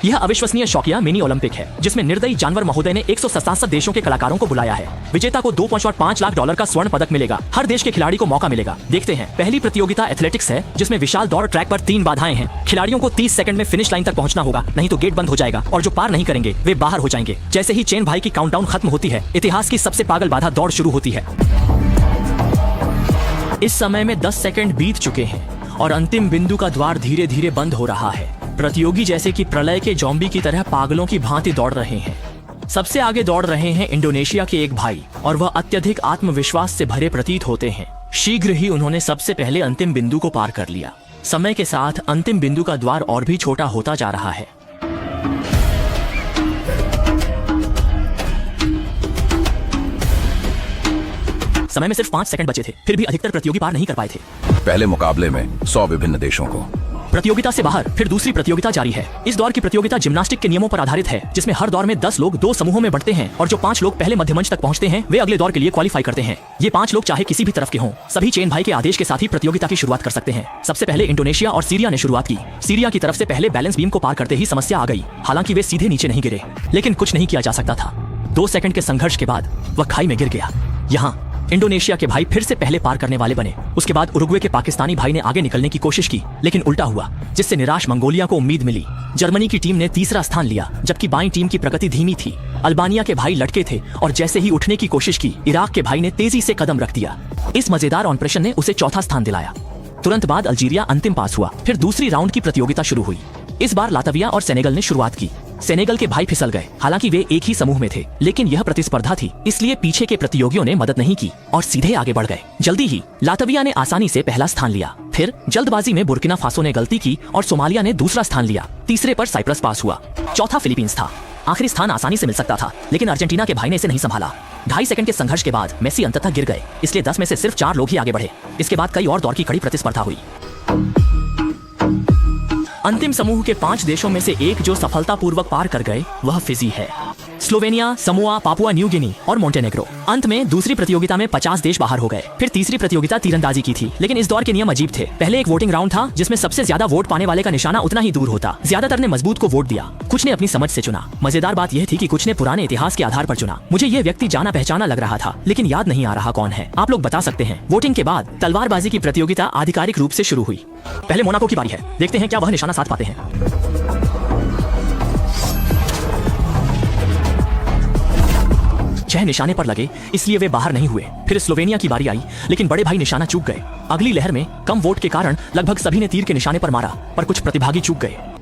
यह अविश्वसनीय शौकिया मिनी ओलंपिक है जिसमें निर्दयी जानवर महोदय ने 167 देशों के कलाकारों को बुलाया है। विजेता को $2.5 लाख का स्वर्ण पदक मिलेगा। हर देश के खिलाड़ी को मौका मिलेगा। देखते हैं, पहली प्रतियोगिता एथलेटिक्स है जिसमें विशाल दौड़ ट्रैक पर 3 बाधाएं हैं। खिलाड़ियों को 30 सेकंड में फिनिश लाइन तक पहुंचना होगा, नहीं तो गेट बंद हो जाएगा और जो पार नहीं करेंगे वे बाहर हो जाएंगे। जैसे ही चेन भाई की काउंटडाउन खत्म होती है, इतिहास की सबसे पागल बाधा दौड़ शुरू होती है। इस समय में 10 सेकंड बीत चुके हैं और अंतिम बिंदु का द्वार धीरे धीरे बंद हो रहा है। प्रतियोगी जैसे कि प्रलय के जॉम्बी की तरह पागलों की भांति दौड़ रहे हैं। सबसे आगे दौड़ रहे हैं इंडोनेशिया के एक भाई और वह अत्यधिक आत्मविश्वास से भरे प्रतीत होते हैं। शीघ्र ही उन्होंने सबसे पहले अंतिम बिंदु को पार कर लिया। समय के साथ अंतिम बिंदु का द्वार और भी छोटा होता जा रहा है। समय में सिर्फ 5 सेकंड बचे थे, फिर भी अधिकतर प्रतियोगी पार नहीं कर पाए थे। पहले मुकाबले में 100 विभिन्न देशों को प्रतियोगिता से बाहर फिर दूसरी प्रतियोगिता जारी है। इस दौर की प्रतियोगिता जिम्नास्टिक के नियमों पर आधारित है, जिसमें हर दौर में 10 लोग 2 समूहों में बढ़ते हैं और जो 5 लोग पहले मध्य मंच तक पहुंचते हैं वे अगले दौर के लिए क्वालिफाई करते हैं। ये 5 लोग चाहे किसी भी तरफ के हों, सभी चेन भाई के आदेश के साथ ही प्रतियोगिता की शुरुआत कर सकते हैं। सबसे पहले इंडोनेशिया और सीरिया ने शुरुआत की। सीरिया की तरफ से पहले बैलेंस बीम को पार करते ही समस्या आ गई। हालांकि वे सीधे नीचे नहीं गिरे, लेकिन कुछ नहीं किया जा सकता था। 2 सेकंड के संघर्ष के बाद वह खाई में गिर गया। यहाँ इंडोनेशिया के भाई फिर से पहले पार करने वाले बने। उसके बाद उरुग्वे के पाकिस्तानी भाई ने आगे निकलने की कोशिश की, लेकिन उल्टा हुआ, जिससे निराश मंगोलिया को उम्मीद मिली। जर्मनी की टीम ने तीसरा स्थान लिया, जबकि बाईं टीम की प्रगति धीमी थी। अल्बानिया के भाई लटके थे और जैसे ही उठने की कोशिश की, इराक के भाई ने तेजी से कदम रख दिया। इस मजेदार ऑपरेशन ने उसे चौथा स्थान दिलाया। तुरंत बाद अल्जीरिया अंतिम पास हुआ। फिर दूसरी राउंड की प्रतियोगिता शुरू हुई। इस बार लातविया और सेनेगल ने शुरुआत की। सेनेगल के भाई फिसल गए। हालांकि वे एक ही समूह में थे, लेकिन यह प्रतिस्पर्धा थी, इसलिए पीछे के प्रतियोगियों ने मदद नहीं की और सीधे आगे बढ़ गए। जल्दी ही लातविया ने आसानी से पहला स्थान लिया। फिर जल्दबाजी में बुर्किना फासो ने गलती की और सोमालिया ने दूसरा स्थान लिया। तीसरे पर साइप्रस पास हुआ। चौथा फिलीपींस था। आखिरी स्थान आसानी से मिल सकता था, लेकिन अर्जेंटीना के भाई ने इसे नहीं संभाला। 2.5 सेकंड के संघर्ष के बाद मेसी अंततः गिर गए, इसलिए 10 में से सिर्फ 4 लोग ही आगे बढ़े। इसके बाद कई और दौर की कड़ी प्रतिस्पर्धा हुई। अंतिम समूह के 5 देशों में से एक जो सफलतापूर्वक पार कर गए वह फिजी है। Slovenia, Samoa, Papua New Guinea और मोंटेनेग्रो। अंत में दूसरी प्रतियोगिता में 50 देश बाहर हो गए। फिर तीसरी प्रतियोगिता तीरंदाजी की थी, लेकिन इस दौर के नियम अजीब थे। पहले एक वोटिंग राउंड था जिसमें सबसे ज्यादा वोट पाने वाले का निशाना उतना ही दूर होता। ज्यादातर ने मजबूत को वोट दिया, कुछ ने अपनी समझ से चुना। मजेदार बात यह थी कि कुछ ने पुराने इतिहास के आधार पर चुना। मुझे यह व्यक्ति जाना पहचाना लग रहा था, लेकिन याद नहीं आ रहा कौन है। आप लोग बता सकते हैं। वोटिंग के बाद तलवारबाजी की प्रतियोगिता आधिकारिक रूप से शुरू हुई। पहले मोनाको की बारी है। देखते हैं क्या वह निशाना साध पाते हैं। 6 निशाने पर लगे, इसलिए वे बाहर नहीं हुए। फिर स्लोवेनिया की बारी आई, लेकिन बड़े भाई निशाना चूक गए। अगली लहर में कम वोट के कारण लगभग सभी ने तीर के निशाने पर मारा, पर कुछ प्रतिभागी चूक गए।